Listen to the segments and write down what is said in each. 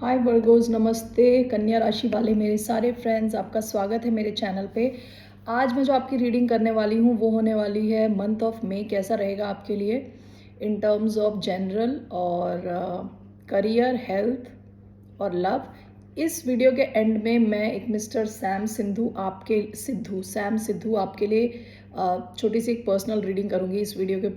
हाय Virgos, नमस्ते कन्या राशि वाले मेरे सारे फ्रेंड्स, आपका स्वागत है मेरे चैनल पे। आज मैं जो आपकी रीडिंग करने वाली हूँ वो होने वाली है मंथ ऑफ मई कैसा रहेगा आपके लिए इन टर्म्स ऑफ जनरल और करियर, हेल्थ और लव। इस वीडियो के एंड में मैं एक मिस्टर सैम सिद्धू आपके लिए छोटी सी एक पर्सनल रीडिंग करूँगी इस वीडियो के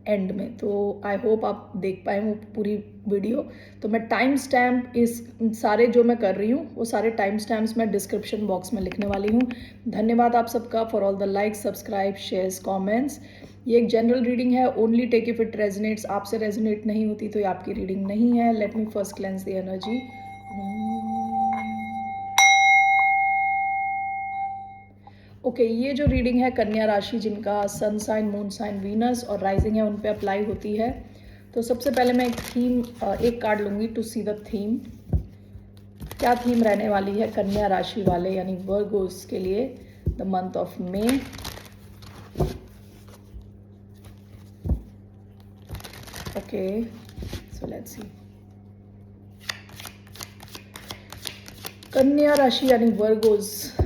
एंड में। तो आई होप आप देख पाए वो पूरी वीडियो। तो मैं टाइम स्टैम्प इस सारे जो मैं कर रही हूँ वो सारे टाइम स्टैम्प्स मैं डिस्क्रिप्शन बॉक्स में लिखने वाली हूँ। धन्यवाद आप सबका for all the likes, subscribe, shares, comments. ये एक जनरल रीडिंग है, only take if it resonates. आपसे रेजोनेट नहीं होती तो ये आपकी रीडिंग नहीं है। Let me first cleanse the energy. Okay, ये जो रीडिंग है कन्या राशि जिनका sun sign, moon sign, Venus और राइजिंग है उन पे अप्लाई होती है। तो सबसे पहले मैं एक कार्ड लूँगी टू सी द थीम। क्या थीम रहने वाली है कन्या राशि वाले यानी वर्गोस के लिए the month of May. Okay, so let's see. कन्या राशि यानी Virgos,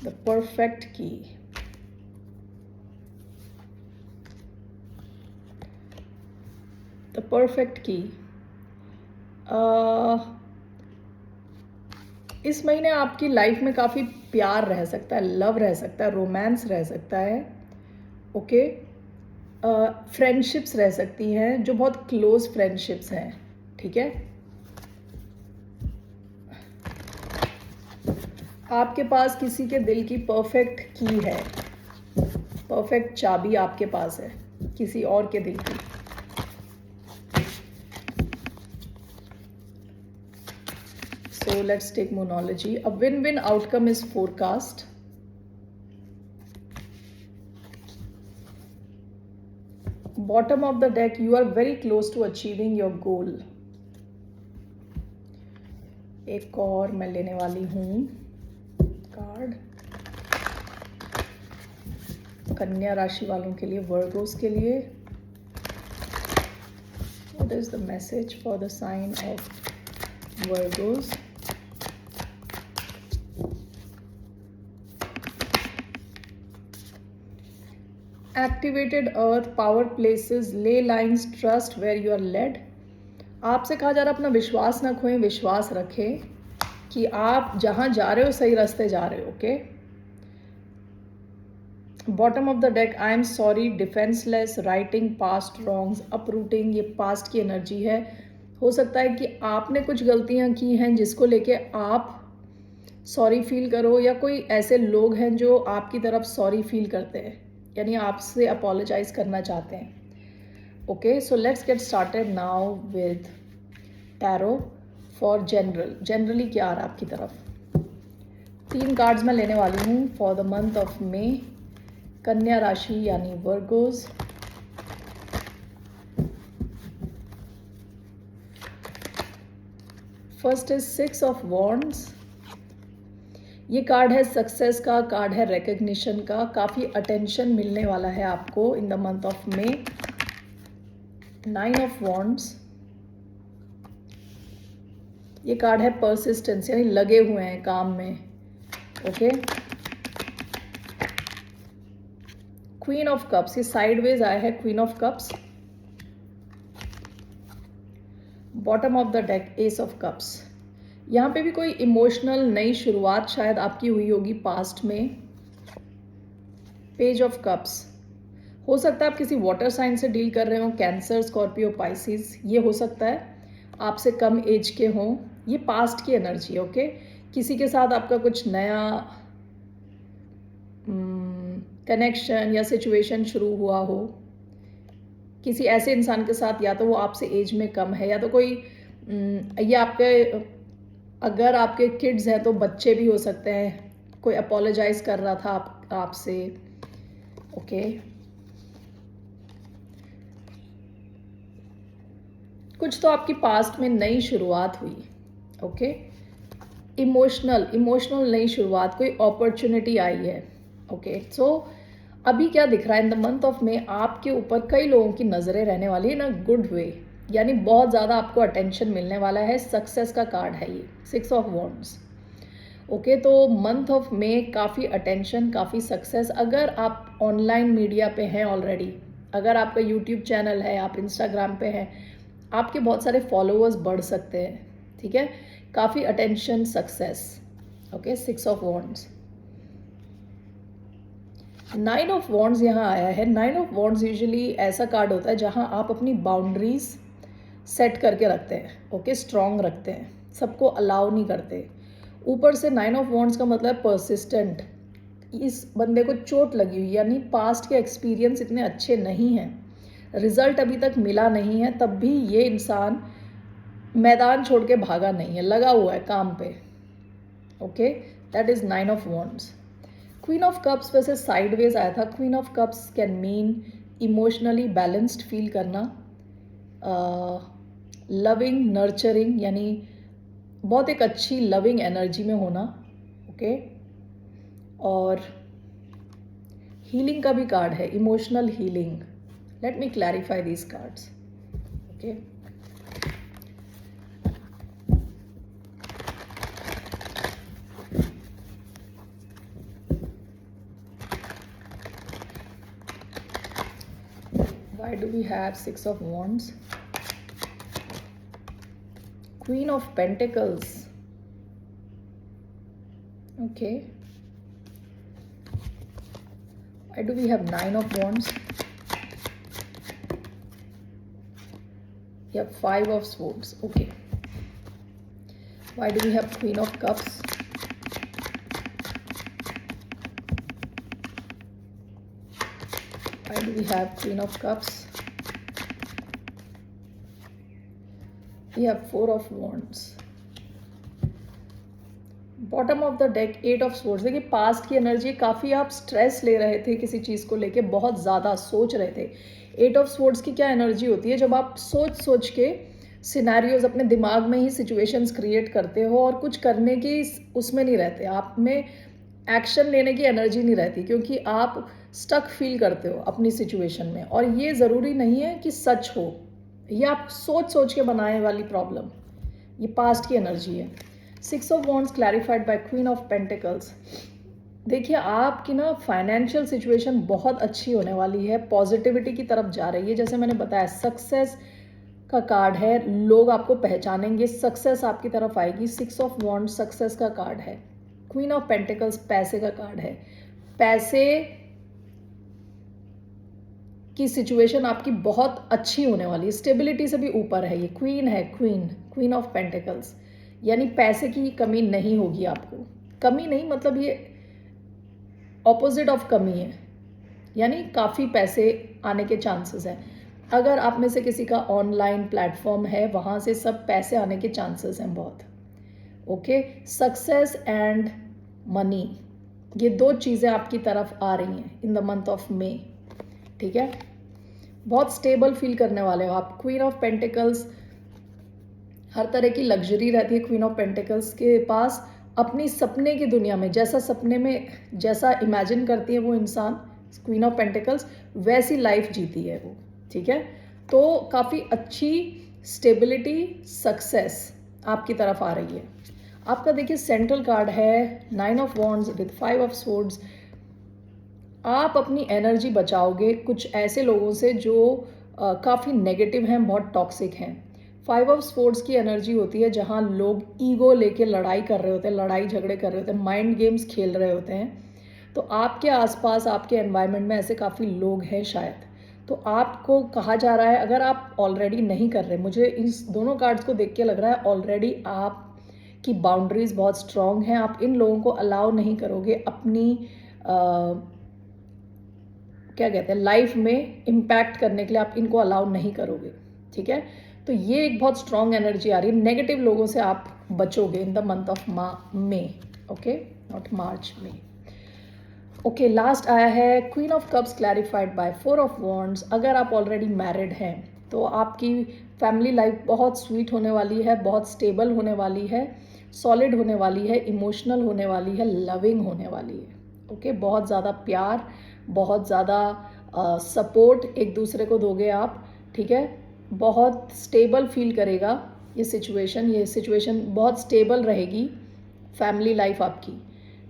the perfect key. The perfect key. इस महीने आपकी लाइफ में काफ़ी प्यार रह सकता है, लव रह सकता है, रोमांस रह सकता है। ओके, फ्रेंडशिप्स रह सकती हैं जो बहुत क्लोज फ्रेंडशिप्स हैं। ठीक है, आपके पास किसी के दिल की परफेक्ट की है, परफेक्ट चाबी आपके पास है किसी और के दिल की। So let's take monology. A win-win outcome is forecast. Bottom of the deck, you are very close to achieving your goal. एक और मैं लेने वाली हूँ कार्ड कन्या राशि वालों के लिए, वर्गोस के लिए। What is the message for the sign of Virgos? Activated earth, power places, ley lines, trust where you are led. आपसे कहा जा रहा है अपना विश्वास ना खोएं, विश्वास रखें कि आप जहां जा रहे हो सही रास्ते जा रहे हो। Okay, bottom of the deck, I am sorry, defenceless, writing past wrongs, uprooting. ये पास्ट की एनर्जी है। हो सकता है कि आपने कुछ गलतियां की हैं जिसको लेके आप सॉरी फील करो, या कोई ऐसे लोग हैं जो आपकी तरफ सॉरी फील करते हैं यानी आपसे अपोलोजाइज करना चाहते हैं। Okay, so let's get started now with tarot for generally क्या आ रहा है आपकी तरफ। 3 कार्ड्स मैं लेने वाली हूँ for the month of May, कन्या राशि यानी Virgos. First is 6 of wands. ये कार्ड है सक्सेस का, कार्ड है रिकग्निशन का। काफ़ी अटेंशन मिलने वाला है आपको in the month of May. 9 of wands. ये कार्ड है परसिस्टेंस यानी लगे हुए हैं काम में। ओके, क्वीन ऑफ कप्स, ये साइडवेज आया है queen of cups. Bottom of the deck, ace of cups. यहाँ पे भी कोई इमोशनल नई शुरुआत शायद आपकी हुई होगी पास्ट में। पेज ऑफ कप्स, हो सकता है आप किसी वाटर साइन से डील कर रहे हो, कैंसर, स्कॉर्पियो, पाइसिस। ये हो सकता है आपसे कम एज के हों। ये पास्ट की एनर्जी है। ओके, किसी के साथ आपका कुछ नया कनेक्शन या सिचुएशन शुरू हुआ हो किसी ऐसे इंसान के साथ, या तो वो आपसे एज में कम है, या तो कोई या आपके, अगर आपके किड्स हैं तो बच्चे भी हो सकते हैं। कोई अपोलोजाइज कर रहा था आपसे। ओके, कुछ तो आपकी पास्ट में नई शुरुआत हुई। ओके, इमोशनल नई शुरुआत, कोई अपॉर्चुनिटी आई है। ओके, सो अभी क्या दिख रहा है इन द मंथ ऑफ मे, आपके ऊपर कई लोगों की नज़रें रहने वाली है इन अ गुड वे, यानी बहुत ज़्यादा आपको अटेंशन मिलने वाला है। सक्सेस का कार्ड है ये, 6 ऑफ वॉन्ड्स। ओके, तो मंथ ऑफ मे काफ़ी अटेंशन, काफ़ी सक्सेस। अगर आप ऑनलाइन मीडिया पे हैं ऑलरेडी, अगर आपका यूट्यूब चैनल है, आप इंस्टाग्राम पे हैं, आपके बहुत सारे फॉलोअर्स बढ़ सकते हैं। ठीक है, काफ़ी attention, success. Okay, 6 of wands. 9 of wands यहाँ आया है। 9 ऑफ वॉन्ड्स यूजुअली ऐसा कार्ड होता है जहाँ आप अपनी बाउंड्रीज सेट करके रखते हैं। ओके, स्ट्रॉन्ग रखते हैं, सबको अलाउ नहीं करते। ऊपर से 9 ऑफ वॉन्ड्स का मतलब परसिस्टेंट। इस बंदे को चोट लगी हुई, यानी पास्ट के एक्सपीरियंस इतने अच्छे नहीं हैं, रिजल्ट अभी तक मिला नहीं है, तब भी ये इंसान मैदान छोड़ के भागा नहीं है, लगा हुआ है काम पे। Okay, that is 9 of wands. Queen of cups वैसे साइडवेज आया था। Queen of cups can mean emotionally balanced feel करना, लविंग, नर्चरिंग, यानी बहुत एक अच्छी लविंग एनर्जी में होना। ओके, और हीलिंग का भी कार्ड है, emotional healing. Let me clarify these cards. Okay, why do we have 6 of wands? Queen of Pentacles. Okay, why do we have 9 of wands? We have 5 of swords. Okay, why do we have Queen of Cups? Why do we have Queen of Cups? We have 4 of Wands. Bottom of the deck 8 of swords. देखिए, past की energy, काफ़ी आप stress ले रहे थे किसी चीज़ को लेके, बहुत ज़्यादा सोच रहे थे। 8 ऑफ स्वॉर्ड्स की क्या एनर्जी होती है? जब आप सोच सोच के सिनेरियोज अपने दिमाग में ही सिचुएशंस क्रिएट करते हो और कुछ करने की उसमें नहीं रहते, आप में एक्शन लेने की एनर्जी नहीं रहती, क्योंकि आप स्टक फील करते हो अपनी सिचुएशन में। और ये ज़रूरी नहीं है कि सच हो, ये आप सोच सोच के बनाने वाली प्रॉब्लम, ये पास्ट की एनर्जी है। 6 of wands clarified by queen of pentacles. देखिए, आपकी ना फाइनेंशियल सिचुएशन बहुत अच्छी होने वाली है, पॉजिटिविटी की तरफ जा रही है। जैसे मैंने बताया, सक्सेस का कार्ड है, लोग आपको पहचानेंगे, सक्सेस आपकी तरफ आएगी। 6 ऑफ वॉन्ड्स सक्सेस का कार्ड है। क्वीन ऑफ पेंटिकल्स पैसे का कार्ड है। पैसे की सिचुएशन आपकी बहुत अच्छी होने वाली है, स्टेबिलिटी से भी ऊपर है। ये क्वीन है, क्वीन ऑफ पेंटिकल्स, यानी पैसे की कमी नहीं होगी आपको। कमी नहीं, मतलब ये ऑपोजिट ऑफ कमी है, यानी काफ़ी पैसे आने के चांसेस हैं। अगर आप में से किसी का ऑनलाइन प्लेटफॉर्म है, वहाँ से सब पैसे आने के चांसेस हैं बहुत। ओके, सक्सेस एंड मनी, ये दो चीज़ें आपकी तरफ आ रही हैं इन द मंथ ऑफ मे। ठीक है, बहुत स्टेबल फील करने वाले हो आप। क्वीन ऑफ पेंटिकल्स, हर तरह की लग्जरी रहती है क्वीन ऑफ पेंटिकल्स के पास। अपनी सपने की दुनिया में, जैसा सपने में जैसा इमेजिन करती है वो इंसान, क्वीन ऑफ पेंटिकल्स, वैसी लाइफ जीती है वो। ठीक है, तो काफ़ी अच्छी स्टेबिलिटी, सक्सेस आपकी तरफ आ रही है। आपका देखिए सेंट्रल कार्ड है 9 of wands with 5 of swords. आप अपनी एनर्जी बचाओगे कुछ ऐसे लोगों से जो काफ़ी नेगेटिव हैं, बहुत टॉक्सिक हैं। 5 ऑफ स्वॉर्ड्स की एनर्जी होती है जहाँ लोग ईगो लेके लड़ाई कर रहे होते हैं, लड़ाई झगड़े कर रहे होते हैं, माइंड गेम्स खेल रहे होते हैं। तो आपके आसपास, आपके एनवायरनमेंट में ऐसे काफ़ी लोग हैं शायद। तो आपको कहा जा रहा है, अगर आप ऑलरेडी नहीं कर रहे, मुझे इस दोनों कार्ड्स को देख के लग रहा है ऑलरेडी आप की बाउंड्रीज बहुत स्ट्रॉन्ग हैं। आप इन लोगों को अलाउ नहीं करोगे अपनी क्या कहते हैं लाइफ में इम्पैक्ट करने के लिए, आप इनको अलाउ नहीं करोगे। ठीक है, तो ये एक बहुत स्ट्रॉन्ग एनर्जी आ रही है। नेगेटिव लोगों से आप बचोगे in the month of May. Okay, not March, May. Okay, last आया है queen of cups clarified by 4 of wands. अगर आप ऑलरेडी मैरिड हैं तो आपकी फैमिली लाइफ बहुत स्वीट होने वाली है, बहुत स्टेबल होने वाली है, सॉलिड होने वाली है, इमोशनल होने वाली है, लविंग होने वाली है। ओके, बहुत ज़्यादा प्यार, बहुत ज़्यादा सपोर्ट एक दूसरे को दोगे आप, ठीक है। बहुत स्टेबल फील करेगा ये सिचुएशन बहुत स्टेबल रहेगी फैमिली लाइफ आपकी,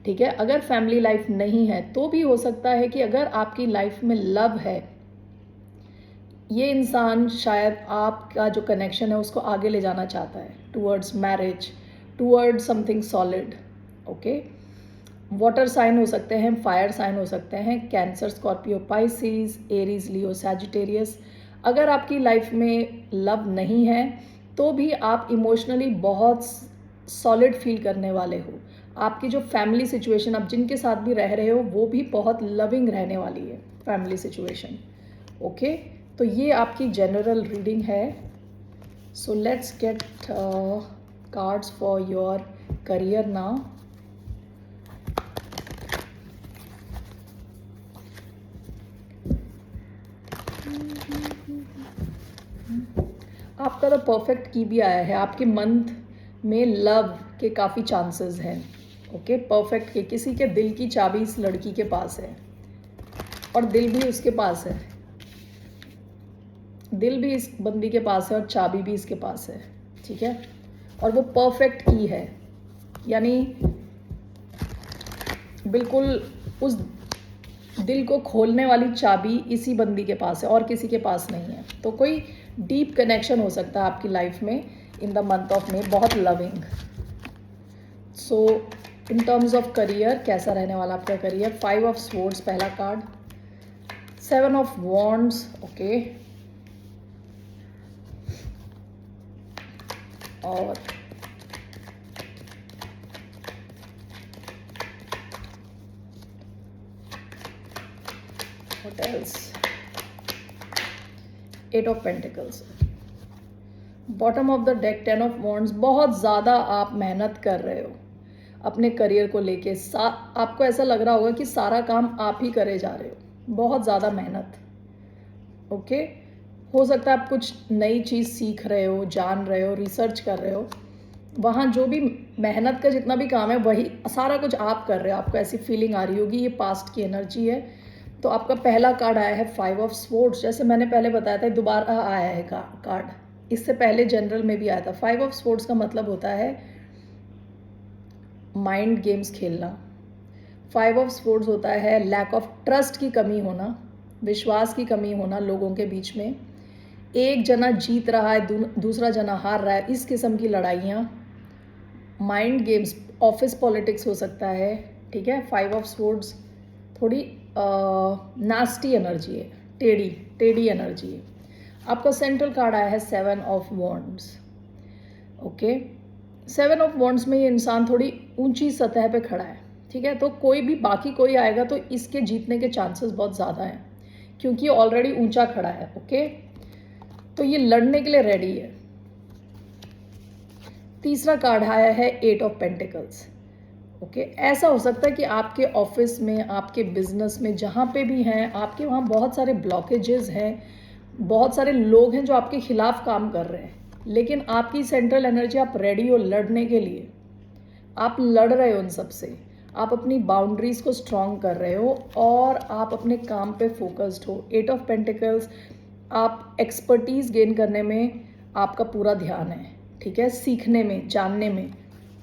ठीक है। अगर फैमिली लाइफ नहीं है तो भी हो सकता है कि अगर आपकी लाइफ में लव है, ये इंसान शायद आपका जो कनेक्शन है उसको आगे ले जाना चाहता है towards marriage, towards something solid, okay. Water sign हो सकते हैं, फायर साइन हो सकते हैं, cancer, Scorpio, Pisces, Aries, Leo, Sagittarius. अगर आपकी लाइफ में लव नहीं है तो भी आप इमोशनली बहुत सॉलिड फील करने वाले हो। आपकी जो फैमिली सिचुएशन, आप जिनके साथ भी रह रहे हो वो भी बहुत लविंग रहने वाली है फैमिली सिचुएशन, ओके। तो ये आपकी जनरल रीडिंग है। So let's get cards for your career now. आपका तो परफेक्ट की भी आया है। आपके मंथ में लव के काफ़ी चांसेस हैं, ओके। परफेक्ट के, किसी के दिल की चाबी इस लड़की के पास है और दिल भी उसके पास है, दिल भी इस बंदी के पास है और चाबी भी इसके पास है, ठीक है। और वो परफेक्ट की है, यानी बिल्कुल उस दिल को खोलने वाली चाबी इसी बंदी के पास है और किसी के पास नहीं है। तो कोई डीप कनेक्शन हो सकता है आपकी लाइफ में in the month of May, बहुत loving. So in terms of career, कैसा रहने वाला आपका करियर? 5 ऑफ स्वॉर्ड्स पहला कार्ड, 7 ऑफ वॉन्ड्स, ओके, और what else? 8 of pentacles, bottom of the deck 10 of wands. बहुत ज़्यादा आप मेहनत कर रहे हो अपने करियर को लेके, आपको ऐसा लग रहा होगा कि सारा काम आप ही करे जा रहे हो, बहुत ज़्यादा मेहनत, ओके। हो सकता है आप कुछ नई चीज़ सीख रहे हो, जान रहे हो, रिसर्च कर रहे हो, वहाँ जो भी मेहनत का जितना भी काम है वही सारा कुछ आप कर रहे हो, आपको ऐसी फीलिंग आ रही होगी। ये पास्ट की एनर्जी है। तो आपका पहला कार्ड आया है 5 ऑफ स्वॉर्ड्स। जैसे मैंने पहले बताया था, दोबारा आया है कार्ड, इससे पहले जनरल में भी आया था। 5 ऑफ स्वॉर्ड्स का मतलब होता है माइंड गेम्स खेलना। 5 ऑफ स्वॉर्ड्स होता है लैक ऑफ ट्रस्ट की कमी होना, विश्वास की कमी होना लोगों के बीच में। एक जना जीत रहा है, दूसरा जना हार रहा है, इस किस्म की लड़ाइयाँ, माइंड गेम्स, ऑफिस पॉलिटिक्स हो सकता है, ठीक है। 5 ऑफ स्वॉर्ड्स थोड़ी नास्टी एनर्जी है, टेढ़ी एनर्जी है। आपका सेंट्रल कार्ड आया है 7 of wands, okay. 7 of wands में ये इंसान थोड़ी ऊंची सतह पे खड़ा है, ठीक है। तो कोई भी बाकी कोई आएगा तो इसके जीतने के चांसेस बहुत ज़्यादा हैं क्योंकि ये ऑलरेडी ऊंचा खड़ा है, ओके। तो ये लड़ने के लिए रेडी है। तीसरा कार्ड आया है 8 ऑफ पेंटिकल्स, ओके। ऐसा हो सकता है कि आपके ऑफिस में, आपके बिजनेस में, जहाँ पे भी हैं, आपके वहाँ बहुत सारे ब्लॉकेजेस हैं, बहुत सारे लोग हैं जो आपके खिलाफ काम कर रहे हैं, लेकिन आपकी सेंट्रल एनर्जी, आप रेडी हो लड़ने के लिए, आप लड़ रहे हो उन सब से, आप अपनी बाउंड्रीज को स्ट्रॉन्ग कर रहे हो और आप अपने काम पे फोकस्ड हो। 8 ऑफ पेंटिकल्स, आप एक्सपर्टीज गेन करने में आपका पूरा ध्यान है, ठीक है, सीखने में, जानने में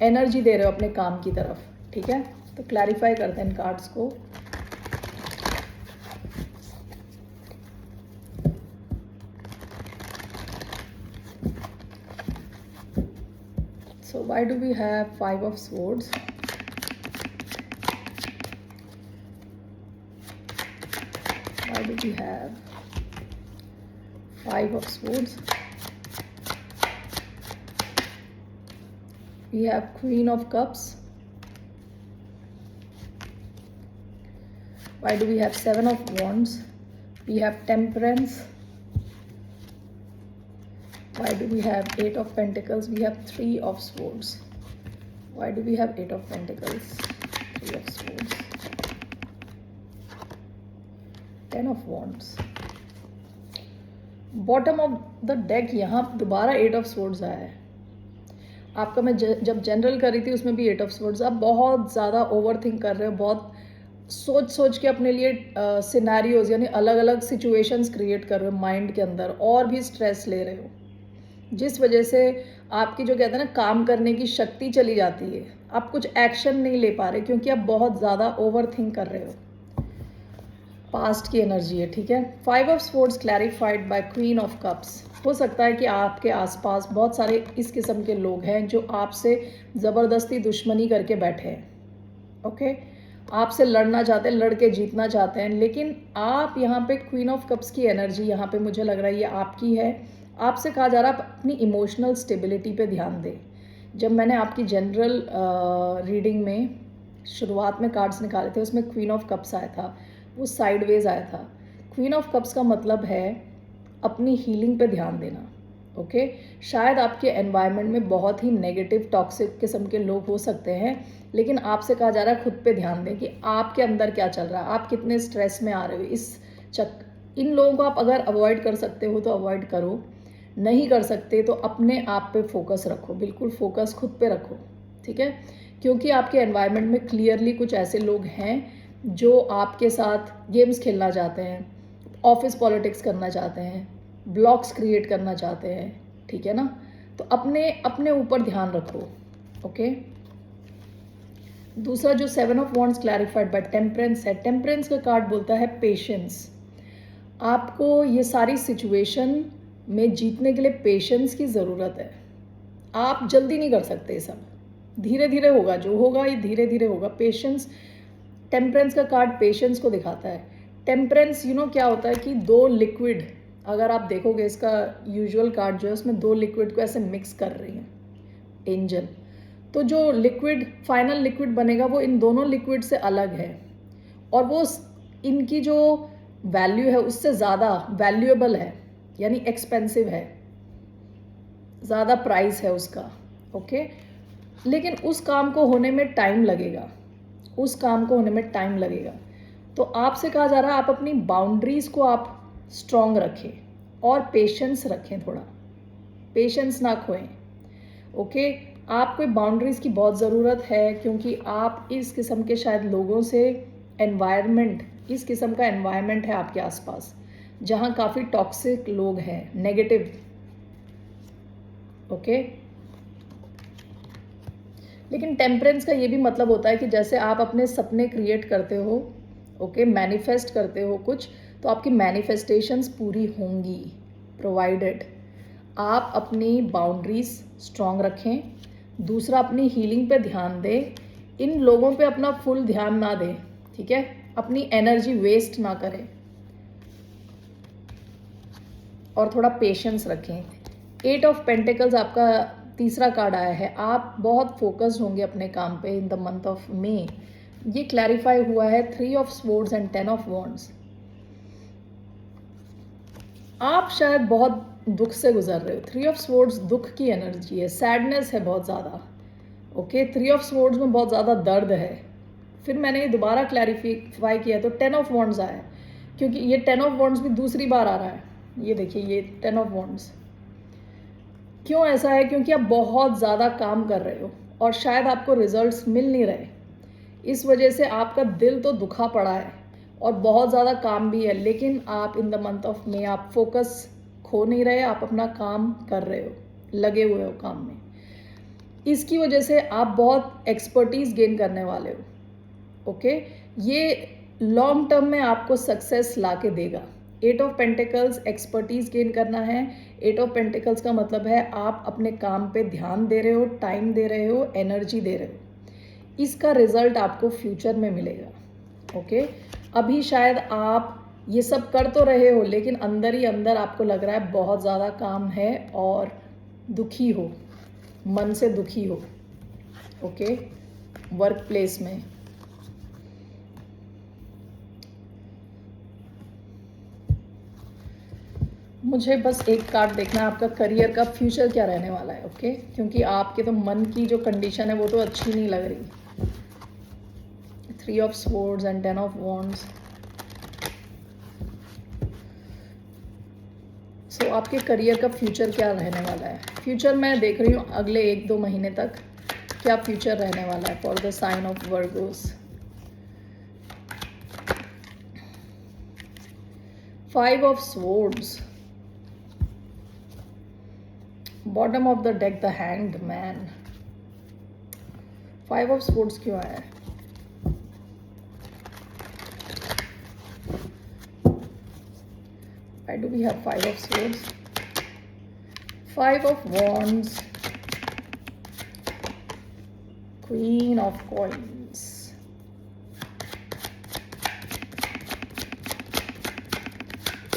एनर्जी दे रहे हो अपने काम की तरफ, ठीक है। तो क्लैरिफाई करते हैं इन कार्ड्स को। So why do we have 5 of swords? Why do we have 5 of swords? We have Queen of Cups. Why do we have 7 of Wands? We have Temperance. Why do we have 8 of Pentacles? We have 3 of Swords. Why do we have 8 of Pentacles? 3 of Swords. 10 of Wands. Bottom of the deck यहाँ दोबारा 8 of swords आया है। आपका मैं जब general कर रही थी उसमें भी 8 ऑफ स्वॉर्ड्स। आप बहुत ज़्यादा ओवर थिंक कर रहे हो, बहुत सोच सोच के अपने लिए सिनेरियोज यानी अलग अलग सिचुएशंस क्रिएट कर रहे हो माइंड के अंदर, और भी स्ट्रेस ले रहे हो, जिस वजह से आपकी जो कहते हैं ना काम करने की शक्ति चली जाती है। आप कुछ एक्शन नहीं ले पा रहे क्योंकि आप बहुत ज़्यादा ओवर थिंक कर रहे हो। पास्ट की एनर्जी है, ठीक है। 5 of swords clarified by queen of cups. हो सकता है कि आपके आसपास बहुत सारे इस किस्म के लोग हैं जो आपसे ज़बरदस्ती दुश्मनी करके बैठे हैं, ओके। आपसे लड़ना चाहते हैं, लड़ के जीतना चाहते हैं, लेकिन आप यहाँ पे क्वीन ऑफ कप्स की एनर्जी यहाँ पे मुझे लग रहा है ये आपकी है। आपसे कहा जा रहा है आप अपनी इमोशनल स्टेबिलिटी पे ध्यान दें। जब मैंने आपकी जनरल रीडिंग में शुरुआत में कार्ड्स निकाले थे, उसमें क्वीन ऑफ कप्स आया था, वो साइडवेज आया था। क्वीन ऑफ कप्स का मतलब है अपनी हीलिंग पे ध्यान देना, ओके। शायद आपके एनवायरनमेंट में बहुत ही नेगेटिव टॉक्सिक किस्म के लोग हो सकते हैं, लेकिन आपसे कहा जा रहा है खुद पे ध्यान दें कि आपके अंदर क्या चल रहा है, आप कितने स्ट्रेस में आ रहे हो। इन लोगों को आप अगर अवॉइड कर सकते हो तो अवॉइड करो, नहीं कर सकते तो अपने आप पे फोकस रखो, बिल्कुल फोकस खुद पे रखो, ठीक है। क्योंकि आपके एनवायरनमेंट में क्लियरली कुछ ऐसे लोग हैं जो आपके साथ गेम्स खेलना चाहते हैं, ऑफिस पॉलिटिक्स करना चाहते हैं, ब्लॉक्स क्रिएट करना चाहते हैं, ठीक है ना। तो अपने अपने ऊपर ध्यान रखो, ओके। दूसरा जो 7 of wands clarified by temperance है, टेम्परेंस का कार्ड बोलता है पेशेंस। आपको ये सारी सिचुएशन में जीतने के लिए पेशेंस की ज़रूरत है। आप जल्दी नहीं कर सकते, सब धीरे धीरे होगा, जो होगा ये धीरे धीरे होगा। पेशेंस, टेम्परेंस का कार्ड पेशेंस को दिखाता है। टेम्परेंस क्या होता है कि दो लिक्विड, अगर आप देखोगे इसका यूजुअल कार्ड जो है उसमें दो लिक्विड को ऐसे मिक्स कर रही हैं एंजल, तो जो लिक्विड फाइनल लिक्विड बनेगा वो इन दोनों लिक्विड से अलग है, और वो इनकी जो वैल्यू है उससे ज़्यादा वैल्यूएबल है, यानी एक्सपेंसिव है, ज़्यादा प्राइस है उसका, ओके। लेकिन उस काम को होने में टाइम लगेगा, उस काम को होने में टाइम लगेगा। तो आपसे कहा जा रहा है आप अपनी बाउंड्रीज़ को आप स्ट्रॉन्ग रखें और पेशेंस रखें, थोड़ा पेशेंस ना खोएं, ओके। आपको बाउंड्रीज़ की बहुत ज़रूरत है क्योंकि आप इस किस्म के शायद लोगों से एनवायरनमेंट, इस किस्म का एनवायरनमेंट है आपके आसपास जहाँ काफ़ी टॉक्सिक लोग हैं, नेगेटिव, ओके। लेकिन टेम्परेंस का ये भी मतलब होता है कि जैसे आप अपने सपने क्रिएट करते हो, ओके, मैनिफेस्ट करते हो कुछ, तो आपकी मैनिफेस्टेशंस पूरी होंगी, प्रोवाइडेड आप अपनी बाउंड्रीज स्ट्रॉन्ग रखें। दूसरा, अपनी हीलिंग पे ध्यान दें, इन लोगों पे अपना फुल ध्यान ना दें, ठीक है, अपनी एनर्जी वेस्ट ना करें, और थोड़ा पेशेंस रखें। 8 ऑफ पेंटिकल्स आपका तीसरा कार्ड आया है। आप बहुत फोकस्ड होंगे अपने काम पे इन द मंथ ऑफ मे। ये क्लैरिफाई हुआ है 3 of swords and 10 of wands. आप शायद बहुत दुख से गुजर रहे हो। 3 ऑफ स्वॉर्ड्स दुख की एनर्जी है, सैडनेस है बहुत ज़्यादा, ओके। 3 ऑफ स्वॉर्ड्स में बहुत ज़्यादा दर्द है। फिर मैंने ये दोबारा क्लैरिफाई किया तो 10 ऑफ वॉन्ड्स आया, क्योंकि ये 10 ऑफ वॉन्ड्स भी दूसरी बार आ रहा है। ये देखिए, ये 10 ऑफ वॉन्ड्स क्यों ऐसा है? क्योंकि आप बहुत ज़्यादा काम कर रहे हो और शायद आपको रिजल्ट्स मिल नहीं रहे, इस वजह से आपका दिल तो दुखा पड़ा है और बहुत ज़्यादा काम भी है, लेकिन आप इन द मंथ ऑफ मे आप फोकस खो नहीं रहे, आप अपना काम कर रहे हो, लगे हुए हो काम में। इसकी वजह से आप बहुत एक्सपर्टीज़ गेन करने वाले हो, ओके। ये लॉन्ग टर्म में आपको सक्सेस ला के देगा। 8 ऑफ पेंटिकल्स एक्सपर्टीज़ गेन करना है। 8 ऑफ पेंटिकल्स का मतलब है आप अपने काम पे ध्यान दे रहे हो, टाइम दे रहे हो, एनर्जी दे रहे हो, इसका रिजल्ट आपको फ्यूचर में मिलेगा, ओके। अभी शायद आप ये सब कर तो रहे हो, लेकिन अंदर ही अंदर आपको लग रहा है बहुत ज़्यादा काम है और दुखी हो, मन से दुखी हो, ओके, वर्क प्लेस में। मुझे बस एक कार्ड देखना है, आपका करियर का फ्यूचर क्या रहने वाला है, ओके। क्योंकि आपके तो मन की जो कंडीशन है वो तो अच्छी नहीं लग रही। 3 of swords and 10 of wands. So आपके करियर का फ्यूचर क्या रहने वाला है? फ्यूचर मैं देख रही हूँ अगले 1-2 महीने तक क्या फ्यूचर रहने वाला है for the sign of Virgos. 5 of swords, bottom of the deck, the hanged man. 5 of swords क्यों आया है? Why do we have 5 of swords? 5 of wands, queen of coins.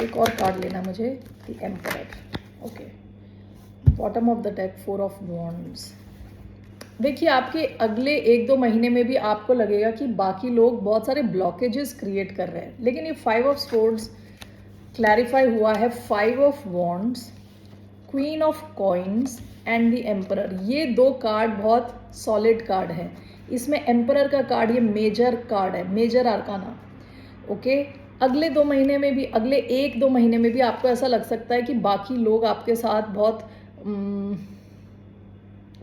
एक और कार्ड लेना मुझे, the emperor. Okay, bottom of the deck 4 of wands. देखिए, आपके अगले 1-2 महीने में भी आपको लगेगा कि बाकी लोग बहुत सारे ब्लॉकेजेस क्रिएट कर रहे हैं, लेकिन ये 5 ऑफ स्वॉर्ड्स क्लैरिफाई हुआ है. 5 of wands, queen of coins and the emperor. ये 2 कार्ड बहुत सॉलिड कार्ड हैं. इसमें एम्परर का कार्ड ये मेजर कार्ड है, मेजर आर्काना. ओके, अगले 2 महीने में भी, अगले 1-2 महीने में भी आपको ऐसा लग सकता है कि बाकी लोग आपके साथ बहुत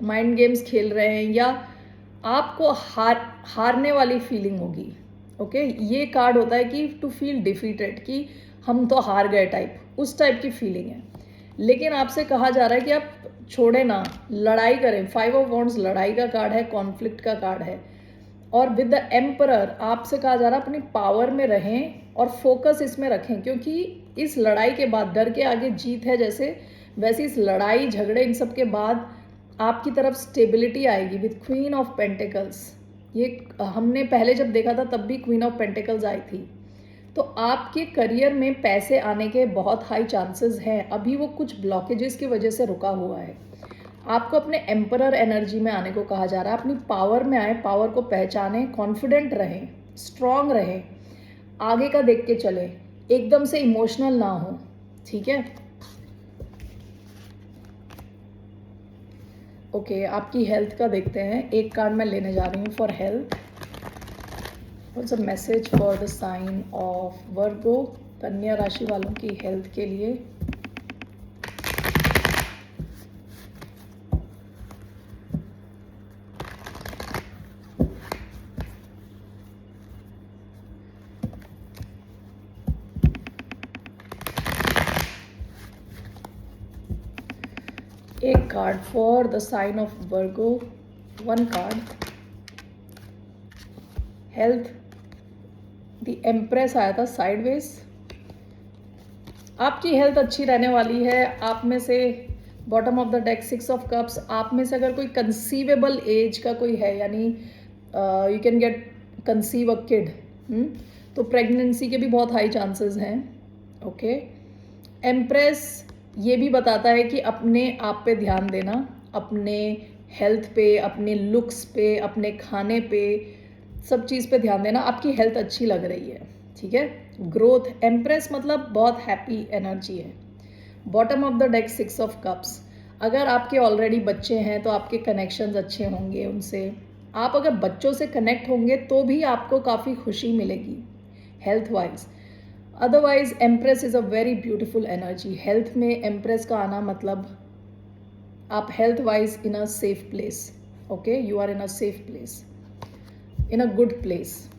माइंड गेम्स खेल रहे हैं, या आपको हारने वाली फीलिंग होगी. ओके, ये कार्ड होता है कि टू फील डिफीटेड, कि हम तो हार गए टाइप, उस टाइप की फीलिंग है. लेकिन आपसे कहा जा रहा है कि आप छोड़े ना, लड़ाई करें. 5 ऑफ वॉन्ड्स लड़ाई का कार्ड है, कॉन्फ्लिक्ट का कार्ड है. और विद द एम्परर आपसे कहा जा रहा है अपनी पावर में रहें और फोकस इसमें रखें, क्योंकि इस लड़ाई के बाद डर के आगे जीत है. जैसे वैसे इस लड़ाई झगड़े इन सब के बाद आपकी तरफ स्टेबिलिटी आएगी विद क्वीन ऑफ पेंटिकल्स. ये हमने पहले जब देखा था तब भी क्वीन ऑफ पेंटिकल्स आई थी. तो आपके करियर में पैसे आने के बहुत हाई चांसेस हैं. अभी वो कुछ ब्लॉकेजेस की वजह से रुका हुआ है. आपको अपने एम्परर एनर्जी में आने को कहा जा रहा है. अपनी पावर में आए, पावर को पहचानें, कॉन्फिडेंट रहें, स्ट्रांग रहें, आगे का देख के चलें, एकदम से इमोशनल ना हो. ठीक है. ओके, आपकी हेल्थ का देखते हैं. एक कार्ड मैं लेने जा रही हूँ for health. What's a message for the sign of Virgo, कन्या राशि वालों की हेल्थ के लिए. एक card for the sign of Virgo, 1 card. Health, the empress आया था साइडवेज. आपकी हेल्थ अच्छी रहने वाली है. आप में से bottom of the deck 6 of cups, आप में से अगर कोई कंसीवेबल एज का कोई है, यानी you can get conceive a kid, तो प्रेगनेंसी के भी बहुत हाई चांसेस हैं. ओके, एम्प्रेस ये भी बताता है कि अपने आप पे ध्यान देना, अपने हेल्थ पे, अपने लुक्स पे, अपने खाने पे, सब चीज़ पे ध्यान देना. आपकी हेल्थ अच्छी लग रही है. ठीक है. ग्रोथ, एम्प्रेस मतलब बहुत हैप्पी एनर्जी है. Bottom of the deck 6 of cups. अगर आपके ऑलरेडी बच्चे हैं तो आपके कनेक्शंस अच्छे होंगे उनसे. आप अगर बच्चों से कनेक्ट होंगे तो भी आपको काफ़ी खुशी मिलेगी health wise. Otherwise empress is a very beautiful energy. Health में एम्प्रेस का आना मतलब आप health wise in a safe place. Okay, you are in a safe place, in a good place.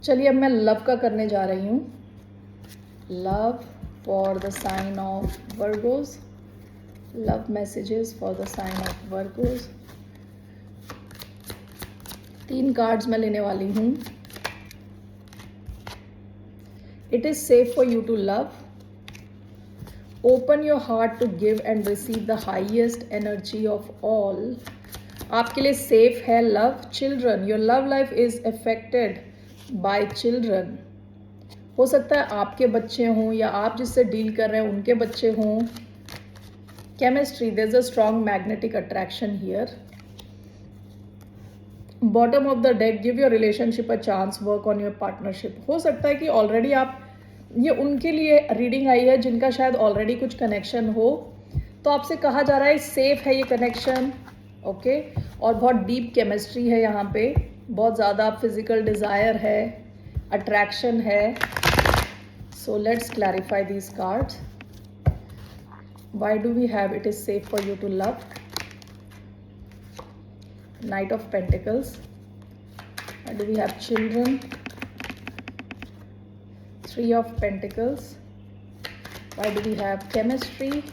चलिए, अब मैं लव का करने जा रही हूँ. Love for the sign of Virgos. Love messages for the sign of Virgos. 3 cards मैं लेने वाली हूँ. It is safe for you to love. Open your heart to give and receive the highest energy of all. आपके लिए safe है love. Children, your love life is affected by children. हो सकता है आपके बच्चे हों या आप जिससे डील कर रहे हैं उनके बच्चे हों. Chemistry, there is a strong magnetic attraction here. Bottom of the deck, give your relationship a chance, work on your partnership. हो सकता है कि ऑलरेडी आप, ये उनके लिए रीडिंग आई है जिनका शायद ऑलरेडी कुछ कनेक्शन हो, तो आपसे कहा जा रहा है सेफ है ये कनेक्शन. ओके, और बहुत डीप केमिस्ट्री है यहाँ पे, बहुत ज़्यादा फिजिकल डिज़ायर है, अट्रैक्शन है. So let's clarify these cards. Why do we have it is safe for you to love? Knight of Pentacles. Why do we have children? 3 of Pentacles. Why do we have chemistry?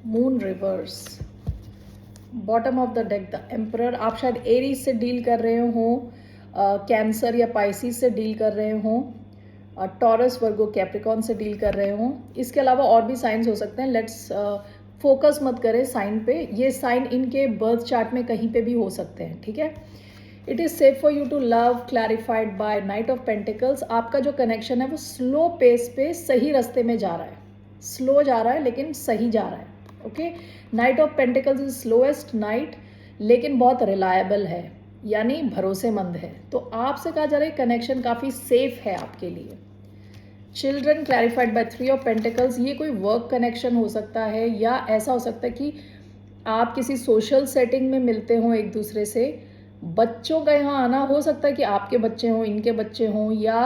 Moon reverse. Bottom of the deck the emperor. आप शायद Aries से deal कर रहे हो, cancer या Pisces से deal कर रहे हो, टॉरस वर्गो कैप्रिकॉन से डील कर रहे हो. इसके अलावा और भी साइंस हो सकते हैं. लेट्स फोकस मत करें साइन पे. ये साइन इनके बर्थ चार्ट में कहीं पे भी हो सकते हैं. ठीक है. It is safe for you to love clarified by knight of pentacles. आपका जो कनेक्शन है वो स्लो पेस पे सही रास्ते में जा रहा है. स्लो जा रहा है लेकिन सही जा रहा है. Okay. Night of pentacles is slowest night, लेकिन बहुत रिलायबल है, यानी भरोसेमंद है. तो आपसे कहा जा रहा है कनेक्शन काफ़ी सेफ है आपके लिए. Children clarified by 3 of pentacles. ये कोई वर्क कनेक्शन हो सकता है, या ऐसा हो सकता है कि आप किसी सोशल सेटिंग में मिलते हो एक दूसरे से. बच्चों का यहाँ आना हो सकता है कि आपके बच्चे हों, इनके बच्चे हों, या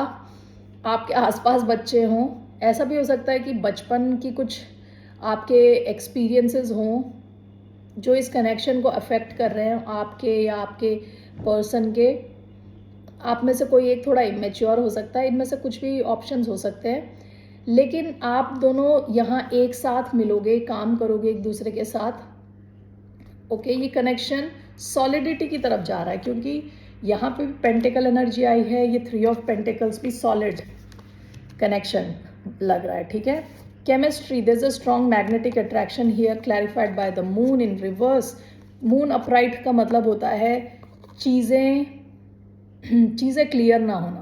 आपके आसपास बच्चे हों. ऐसा भी हो सकता है कि बचपन की कुछ आपके एक्सपीरियंसेस हों जो इस कनेक्शन को अफेक्ट कर रहे हैं आपके या आपके पर्सन के. आप में से कोई एक थोड़ा इमेच्योर हो सकता है. इनमें से कुछ भी ऑप्शंस हो सकते हैं, लेकिन आप दोनों यहाँ एक साथ मिलोगे, काम करोगे एक दूसरे के साथ. ओके. ये कनेक्शन सॉलिडिटी की तरफ जा रहा है, क्योंकि यहाँ पे भी पेंटिकल एनर्जी आई है. ये 3 ऑफ पेंटिकल्स भी सॉलिड कनेक्शन लग रहा है. ठीक है. Chemistry. There is a strong magnetic attraction here clarified by the moon in reverse. Moon upright का मतलब होता है चीज़ें क्लियर ना होना.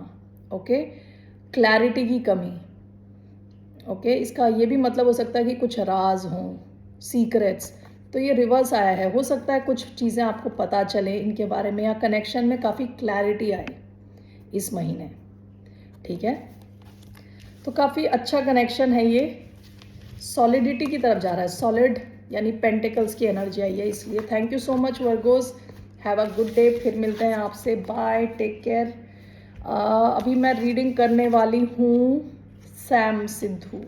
ओके. क्लैरिटी की कमी. ओके. इसका ये भी मतलब हो सकता है कि कुछ राज हों, सीक्रेट्स. तो ये रिवर्स आया है. हो सकता है कुछ चीज़ें आपको पता चले इनके बारे में, या कनेक्शन में काफ़ी क्लैरिटी आए इस महीने. ठीक है. तो काफ़ी अच्छा कनेक्शन है ये. सॉलिडिटी की तरफ जा रहा है. सॉलिड यानी पेंटिकल्स की एनर्जी आई है इसलिए. थैंक यू सो मच वर्गोस. Have a good day. फिर मिलते हैं आपसे. बाय. Take care. अभी मैं रीडिंग करने वाली हूँ Sam Sidhu.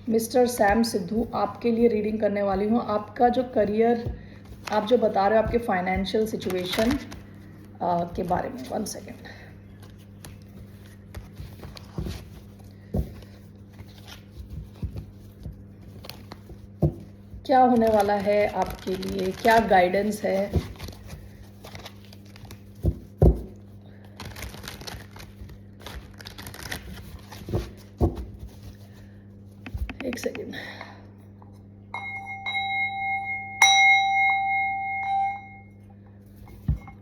Mister Sam Sidhu आपके लिए रीडिंग करने वाली हूँ. आपका जो करियर, आप जो बता रहे हो आपके फाइनेंशियल सिचुएशन के बारे में. 1 सेकेंड. क्या होने वाला है आपके लिए, क्या गाइडेंस है. एक second.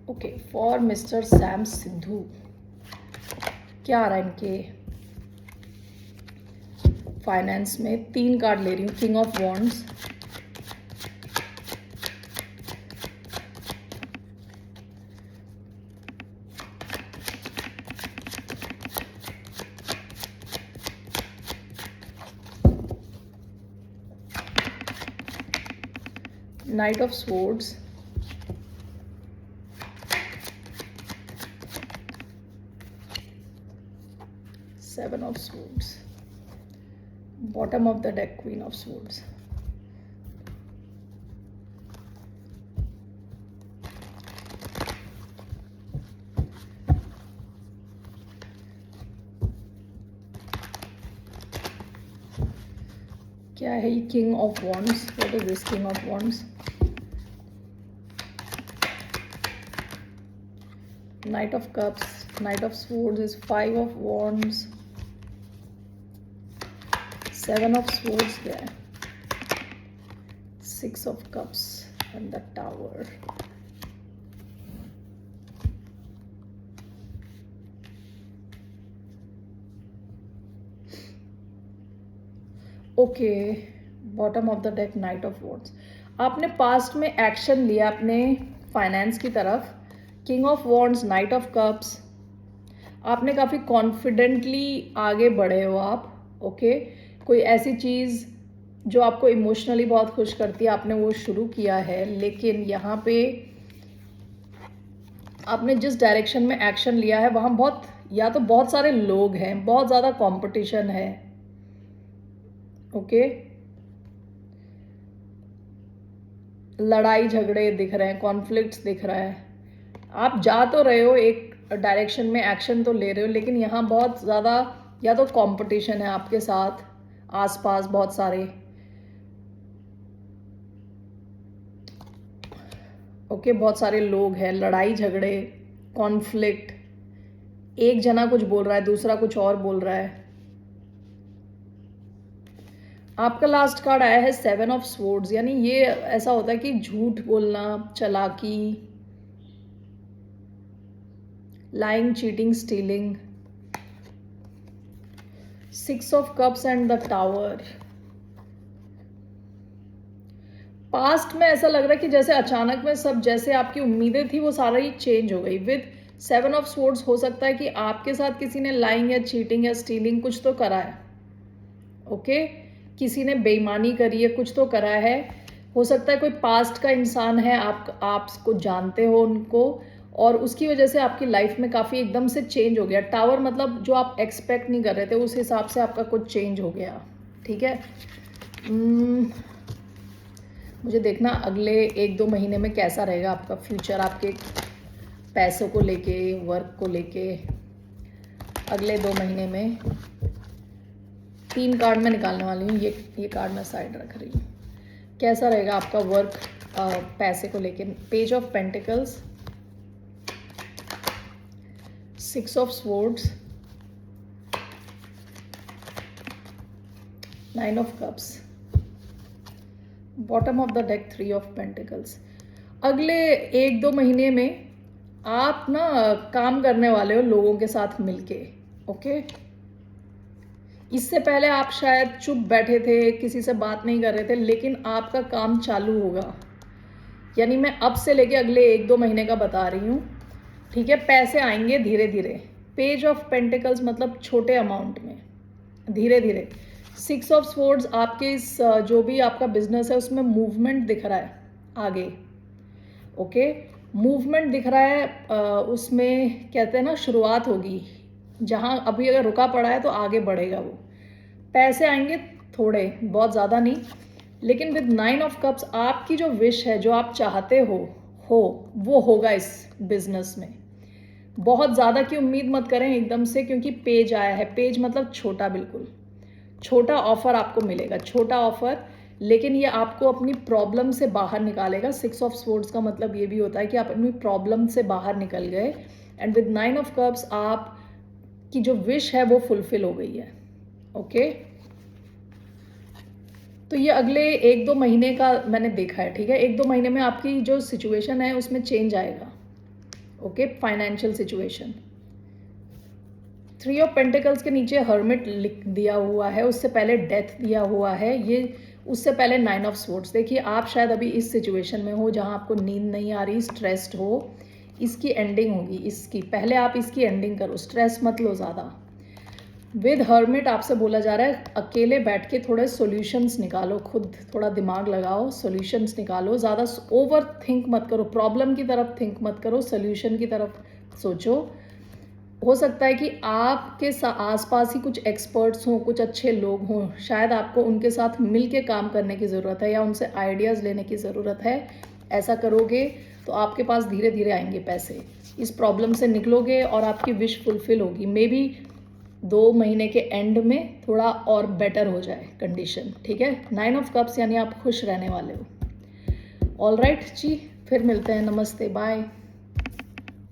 Okay. For mister Sam Sidhu क्या आ रहा है इनके फाइनेंस में. 3 कार्ड ले रही हूँ. King of wands, Knight of Swords, Seven of Swords, bottom of the deck Queen of Swords. क्या है ये King of Wands? What is this King of Wands? Knight of Cups, Knight of Swords is 5 of Wands, 7 of Swords क्या है, 6 of Cups and the Tower. Okay. Bottom of the deck night of wands. आपने past में action लिया अपने finance की तरफ. King of wands, night of cups. आपने काफ़ी कॉन्फिडेंटली आगे बढ़े हो आप. ओके. कोई ऐसी चीज़ जो आपको इमोशनली बहुत खुश करती है, आपने वो शुरू किया है. लेकिन यहाँ पे आपने जिस डायरेक्शन में एक्शन लिया है वहाँ या तो बहुत सारे लोग हैं, बहुत ज़्यादा कंपटीशन है. ओके. लड़ाई झगड़े दिख रहे हैं, कॉन्फ्लिक्ट्स दिख रहा है. आप जा तो रहे हो एक डायरेक्शन में, एक्शन तो ले रहे हो, लेकिन यहाँ बहुत ज़्यादा या तो कंपटीशन है आपके साथ, आसपास बहुत सारे, ओके, बहुत सारे लोग हैं, लड़ाई झगड़े, कॉन्फ्लिक्ट, एक जना कुछ बोल रहा है, दूसरा कुछ और बोल रहा है। आपका लास्ट कार्ड आया है 7 ऑफ स्वॉर्ड्स, यानी ये ऐसा होता है कि झूठ बोलना, चालाकी, lying, cheating, stealing. 6 of cups and the tower. Past में ऐसा लग रहा है कि जैसे अचानक में सब, जैसे आपकी उम्मीदें थी वो सारा ही चेंज हो गई। विद 7 ऑफ स्वॉर्ड्स हो सकता है कि आपके साथ किसी ने लाइंग या चीटिंग या स्टीलिंग कुछ तो करा है, ओके, किसी ने बेईमानी करी है, कुछ तो करा है। हो सकता है कोई पास्ट का इंसान है, आपको जानते हो उनको, और उसकी वजह से आपकी लाइफ में काफ़ी एकदम से चेंज हो गया। टावर मतलब जो आप एक्सपेक्ट नहीं कर रहे थे उस हिसाब से आपका कुछ चेंज हो गया, ठीक है। मुझे देखना अगले 1-2 महीने में कैसा रहेगा आपका फ्यूचर, आपके पैसों को लेके, वर्क को लेके। अगले 2 महीने में 3 कार्ड मैं निकालने वाली हूँ, ये कार्ड मैं साइड रख रही हूँ। कैसा रहेगा आपका वर्क पैसे को लेके। Page of pentacles, 6 of swords, 9 of cups, bottom of the deck 3 of pentacles. अगले 1-2 महीने में आप ना काम करने वाले हो लोगों के साथ मिलके, ओके। इससे पहले आप शायद चुप बैठे थे, किसी से बात नहीं कर रहे थे, लेकिन आपका काम चालू होगा। यानी मैं अब से लेके अगले 1-2 महीने का बता रही हूँ, ठीक है। पैसे आएंगे धीरे धीरे। पेज ऑफ पेंटिकल्स मतलब छोटे अमाउंट में, धीरे धीरे। 6 ऑफ स्वॉर्ड्स आपके इस जो भी आपका बिजनेस है उसमें मूवमेंट दिख रहा है आगे, ओके, मूवमेंट दिख रहा है। उसमें कहते हैं ना शुरुआत होगी, जहाँ अभी अगर रुका पड़ा है तो आगे बढ़ेगा वो। पैसे आएंगे थोड़े, बहुत ज़्यादा नहीं, लेकिन विद 9 ऑफ कप्स आपकी जो विश है, जो आप चाहते हो वो होगा इस बिजनेस में। बहुत ज़्यादा की उम्मीद मत करें एकदम से, क्योंकि पेज आया है। पेज मतलब छोटा, बिल्कुल छोटा ऑफर आपको मिलेगा, छोटा ऑफर, लेकिन ये आपको अपनी प्रॉब्लम से बाहर निकालेगा। 6 ऑफ स्वॉर्ड्स का मतलब ये भी होता है कि आप अपनी प्रॉब्लम से बाहर निकल गए। एंड विद 9 ऑफ कप्स आप की जो विश है वो फुलफिल हो गई है, ओके। तो ये अगले 1-2 महीने का मैंने देखा है, ठीक है। 1-2 महीने में आपकी जो सिचुएशन है उसमें चेंज आएगा, okay. Financial situation. 3 of pentacles के नीचे हर्मिट लिख दिया हुआ है, उससे पहले डेथ दिया हुआ है, ये उससे पहले 9 ऑफ स्वॉर्ड्स। देखिए आप शायद अभी इस सिचुएशन में हो जहां आपको नींद नहीं आ रही, स्ट्रेस्ड हो। इसकी एंडिंग होगी, इसकी पहले आप इसकी एंडिंग करो, स्ट्रेस मत लो ज़्यादा। विद हर्मिट आपसे बोला जा रहा है अकेले बैठ के थोड़े सॉल्यूशंस निकालो, खुद थोड़ा दिमाग लगाओ, सॉल्यूशंस निकालो। ज़्यादा ओवर थिंक मत करो, प्रॉब्लम की तरफ थिंक मत करो, सॉल्यूशन की तरफ सोचो। हो सकता है कि आपके आसपास ही कुछ एक्सपर्ट्स हों, कुछ अच्छे लोग हों, शायद आपको उनके साथ मिल के काम करने की ज़रूरत है या उनसे आइडियाज़ लेने की ज़रूरत है। ऐसा करोगे तो आपके पास धीरे धीरे आएंगे पैसे, इस प्रॉब्लम से निकलोगे और आपकी विश फुलफिल होगी। मे बी 2 महीने के एंड में थोड़ा और बेटर हो जाए कंडीशन, ठीक है। 9 ऑफ कप्स यानी आप खुश रहने वाले हो। ऑल राइट जी, फिर मिलते हैं, नमस्ते, बाय।